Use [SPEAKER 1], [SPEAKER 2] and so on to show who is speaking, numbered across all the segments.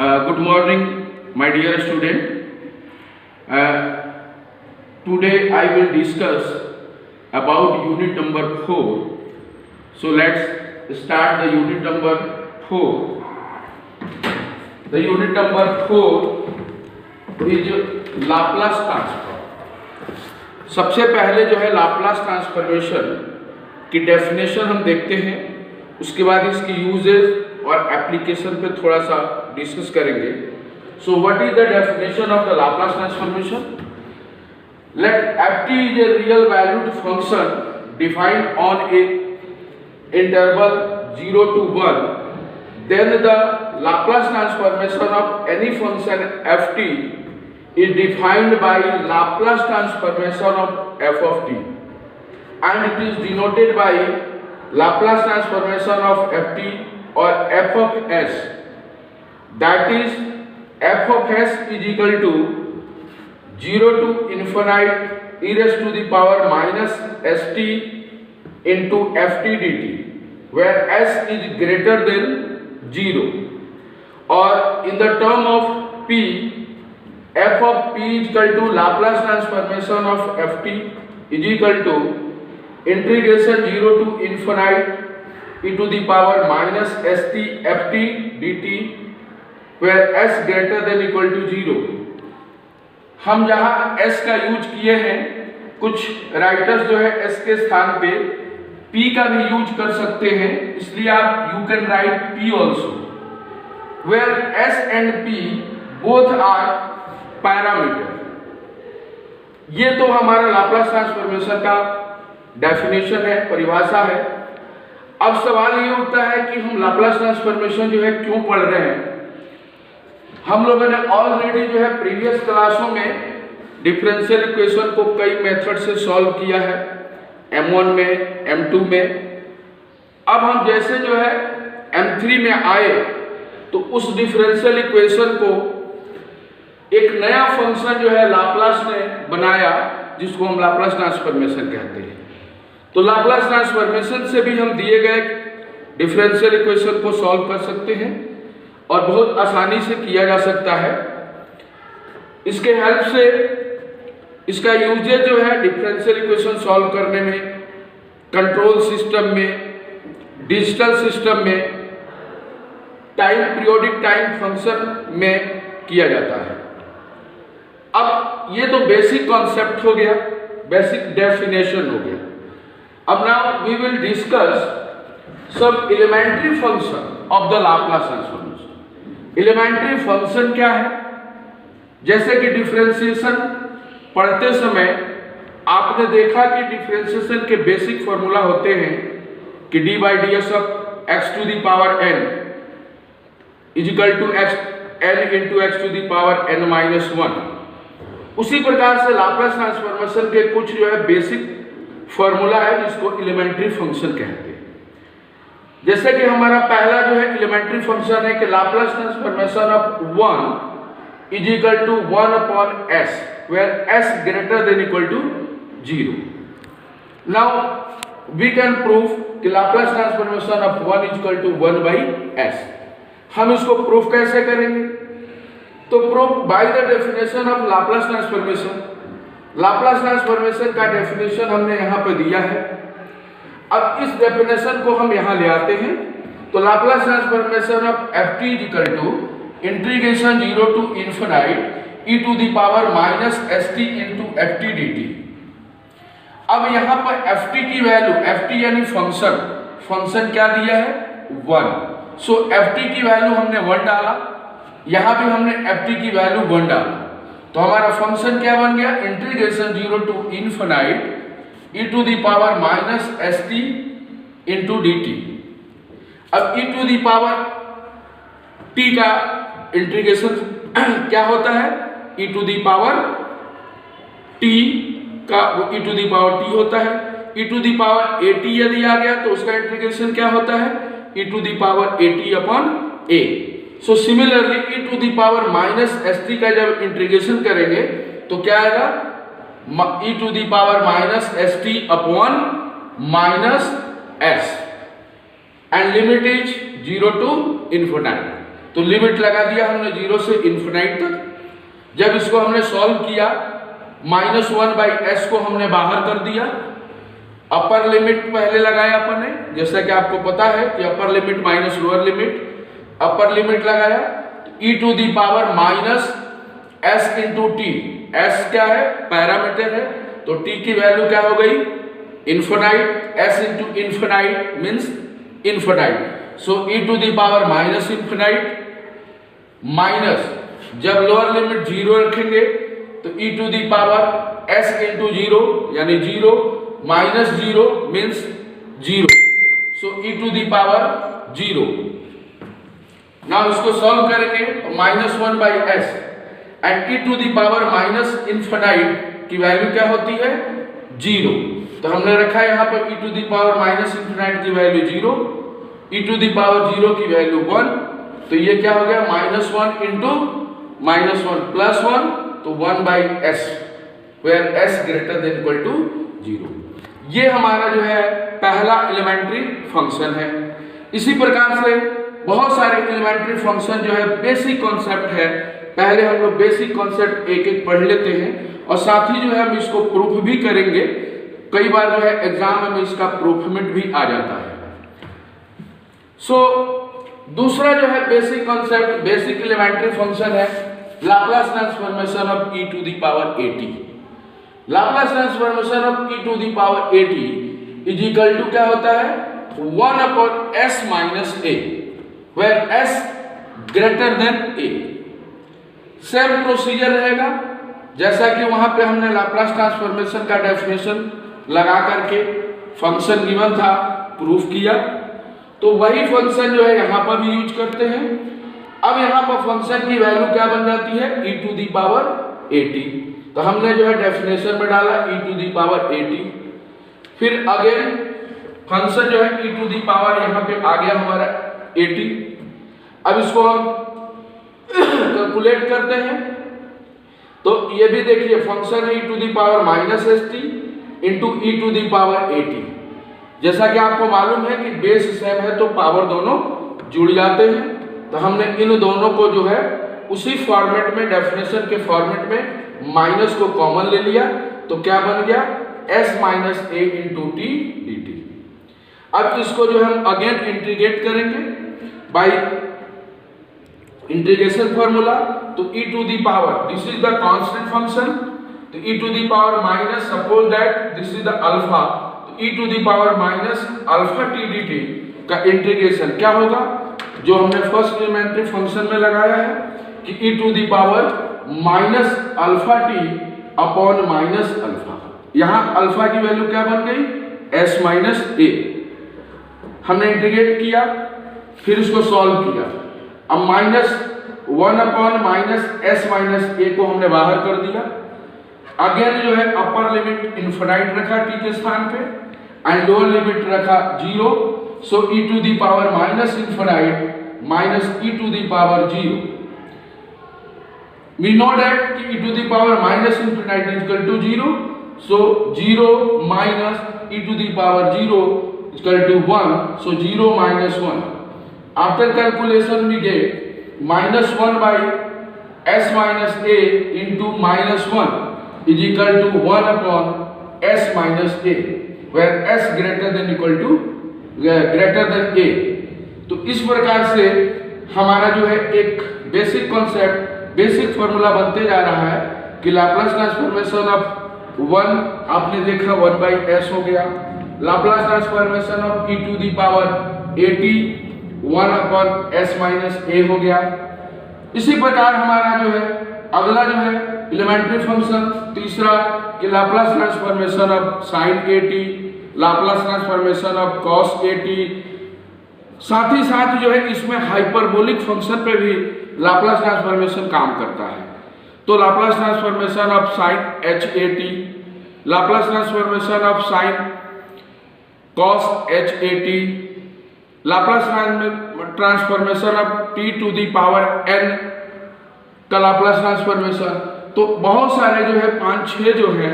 [SPEAKER 1] Good morning, my dear student. Today I will discuss about unit number 4. So let's start the unit number 4. The unit number 4 is Laplace transform. सबसे पहले जो है Laplace transformation की definition हम देखते हैं, उसके बाद इसकी यूजेस और एप्लीकेशन पे थोड़ा सा डिस्कस करेंगे. So what is the definition of the Laplace transformation? Let ft is a real valued function defined on a interval 0 to 1, then the Laplace transformation of any function ft is defined by Laplace transformation of f of t, and it is denoted by Laplace transformation of ft or f of s. That is, f of s is equal to 0 to infinite e raised to the power minus st into ft dt, where s is greater than 0, or in the term of p, f of p is equal to Laplace transformation of ft is equal to integration 0 to infinite e to the power minus st ft dt, where s greater than equal to 0. हम जहाँ s का use किए हैं, कुछ writers जो है s के स्थान पे p का भी यूज कर सकते हैं, इसलिए आप you can write p also, where s and p both are parameter. ये तो हमारा लाप्लास ट्रांसफॉर्मेशन का डेफिनेशन है, परिभाषा है. अब सवाल ये उठता है कि हम लाप्लास ट्रांसफॉर्मेशन जो है क्यों पढ़ रहे हैं. हम लोगों ने ऑलरेडी जो है प्रीवियस क्लासों में डिफरेंशियल इक्वेशन को कई मेथड से सॉल्व किया है, M1 में, M2 में. अब हम जैसे जो है M3 में आए तो उस डिफरेंशियल इक्वेशन को एक नया फंक्शन जो है लाप्लास ने बनाया, जिसको हम लाप्लास ट्रांसफॉर्मेशन कहते हैं. तो लाप्लास ट्रांसफॉर्मेशन से भी हम दिए गए डिफरेंशियल इक्वेशन को सॉल्व कर सकते हैं और बहुत आसानी से किया जा सकता है. इसके हेल्प से इसका यूजेज जो है डिफरेंशियल इक्वेशन सॉल्व करने में, कंट्रोल सिस्टम में, डिजिटल सिस्टम में, टाइम पीरियोडिक टाइम फंक्शन में किया जाता है. अब ये तो बेसिक कॉन्सेप्ट हो गया, बेसिक डेफिनेशन हो गया. अब नाउ वी विल डिस्कस सब elementary function of the Laplace transformation. Elementary function क्या है? जैसे कि डिफरेंशिएशन पढ़ते समय आपने देखा कि डिफरेंशिएशन के बेसिक फॉर्मूला होते हैं कि d by d s of x to the power n is equal to x n into x to the power n minus 1. उसी प्रकार से लाप्लास ट्रांसफॉर्मेशन के कुछ जो है बेसिक फॉर्मूला है जिसको एलिमेंट्री फंक्शन कहते हैं. जैसे कि हमारा पहला जो है एलिमेंट्री फंक्शन है कि Laplace transformation of 1 is equal to 1 upon s, where s greater than equal to 0. Now we can prove कि Laplace transformation of 1 is equal to 1 by s. हम इसको प्रूफ कैसे करेंगे? तो proof by the definition of Laplace transformation. Laplace transformation का definition हमने यहाँ पे दिया है. अब इस डेफिनेशन को हम यहाँ ले आते हैं. तो Laplace transformation of ft is equal to integration 0 to infinite e to the power minus st into ft dt. अब यहाँ पर ft की वैल्यू, ft यानी फंक्शन, फंक्शन क्या दिया है? 1. सो ft की वैल्यू हमने 1 डाला, यहाँ भी हमने ft की वैल्यू 1 डाला, तो हमारा फंक्शन क्या बन गया? Integration 0 to infinite e to the power minus st into dt. अब e to the power t का इंटीग्रेशन क्या होता है? e to the power t का e to the power t होता है. e to the power at यदि आ गया तो उसका इंटीग्रेशन क्या होता है? e to the power at upon a. So similarly e to the power minus st का जब इंटीग्रेशन करेंगे तो क्या आएगा? e to the power minus st upon minus s, and limit is 0 to infinite. तो लिमिट लगा दिया हमने 0 से इन्फिनाइट तक। जब इसको हमने सॉल्व किया -1/s को हमने बाहर कर दिया। अपर लिमिट पहले लगाया अपन ने, जैसा कि आपको पता है कि upper limit minus lower limit. Upper limit लगाया e to the power minus s into t. s क्या है? पैरामीटर है, तो t की वैल्यू क्या हो गई? Infinite. s into infinite means infinite. So e to the power minus infinite minus, जब लोअर लिमिट 0 रखेंगे तो e to the power s into 0 यानी 0 minus 0 means 0। So e to the power 0। Now इसको solve करेंगे तो -1/s and e to the power minus infinite की value क्या होती है? 0। तो हमने रखा यहाँ पर e to the power minus infinite की value 0, e to the power 0 की वैल्यू 1। तो ये क्या हो गया? -1 इंटू -1 प्लस 1, तो 1/s where s greater than equal to 0। ये हमारा जो है पहला एलिमेंट्री फंक्शन है। इसी प्रकार से बहुत सारे एलिमेंट्री फंक्शन जो है बेसिक कॉन्सेप्ट है, पहले हम लोग बेसिक कॉन्सेप्ट एक एक पढ़ लेते हैं और साथ ही जो है हम इसको प्रूफ भी करेंगे। कई बार जो है एग्जाम में इसका प्रूफमेंट भी आ जाता है। दूसरा जो है basic concept, basic elementary function है Laplace transformation of e to the power at। Laplace transformation of e to the power at is equal to क्या होता है? 1/s minus a where s greater than a। Same procedure रहेगा जैसा कि वहां पे हमने लाप्लास ट्रांसफॉर्मेशन का डेफिनेशन लगा करके फंक्शन गिवन था, प्रूफ किया, तो वही फंक्शन जो है यहाँ पर भी यूज करते हैं। अब यहाँ पर फंक्शन की वैल्यू क्या बन जाती है? e to the power at। तो हमने जो है डेफिनेशन में डाला e to the power at। फिर अगेन फंक्शन जो है e टू दी पावर यहाँ पे आ गया हमारा 80। अब इसको हम कैलकुलेट करते हैं तो ये भी देखिए फंक्शन है e to the power minus st into e to the power 80। जैसा कि आपको मालूम है कि बेस सेम है तो पावर दोनों जुड़ जाते हैं, तो हमने इन दोनों को जो है उसी फॉर्मेट में, डेफिनेशन के फॉर्मेट में माइनस को कॉमन ले लिया, तो क्या बन गया? s minus a into t d t. अब इसको जो हम अगेन इंटीग्रेट करेंगे बाय इंटीग्रेशन फॉर्मूला, तो e to the power, this is the constant function, तो e to the power minus, suppose that this is the alpha, तो e to the power minus alpha t d t का integration क्या होगा? जो हमने first elementary function में लगाया है कि e to the power minus alpha t upon minus alpha. यहाँ अल्फा की वैल्यू क्या बन गई? s minus a। हमने इंटीग्रेट किया, फिर इसको सॉल्व किया। अब -1 upon minus s minus a को हमने बाहर कर दिया। अगेन जो है अपर लिमिट इन्फिनाइट रखा t के स्थान पे एंड लोअर लिमिट रखा 0। So e to the power minus infinite minus e to the power 0। We know that कि e to the power minus infinite is equal to 0। So 0 minus e to the power 0 is equal to 1. So 0 minus 1. After calculation we get -1 by s minus a into -1 is equal to 1 upon s minus a, where s greater than equal to greater than a। तो इस प्रकार से हमारा जो है एक basic concept, basic formula बनते जा रहा है कि लाप्लास ट्रांसफॉर्मेशन ऑफ 1 आपने देखा 1/s हो गया, Laplace transformation of e to the power at 1 upon s minus a हो गया। इसी प्रकार हमारा जो है अगला जो है एलिमेंट्री फंक्शन तीसरा कि Laplace transformation of sin at, Laplace transformation of cos at। साथ ही साथ जो है इसमें हाइपरबोलिक फंक्शन पे भी लाप्लास ट्रांसफॉर्मेशन काम करता है, तो Laplace transformation of sin h at, Laplace transformation of sin cos h at, Laplace transformation of t to the power n का लाप्लास ट्रांसफॉर्मेशन। तो बहुत सारे जो है 5-6 जो है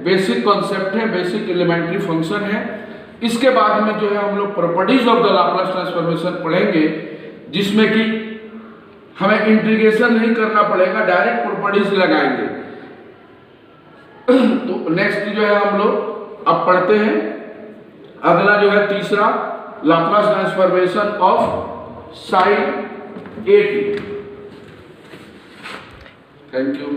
[SPEAKER 1] बेसिक कॉन्सेप्ट है, बेसिक एलिमेंट्री फंक्शन है। इसके बाद में जो है हम लोग properties of the Laplace transformation पढ़ेंगे, जिसमें कि हमें इंटीग्रेशन नहीं करना पड़ेगा, डायरेक्ट प्रॉपर्टीज लगाएंगे। तो नेक्स्ट जो है हम लोग अब पढ़ते हैं, अगला जो है तीसरा, Laplace transformation of sin 80। Thank you.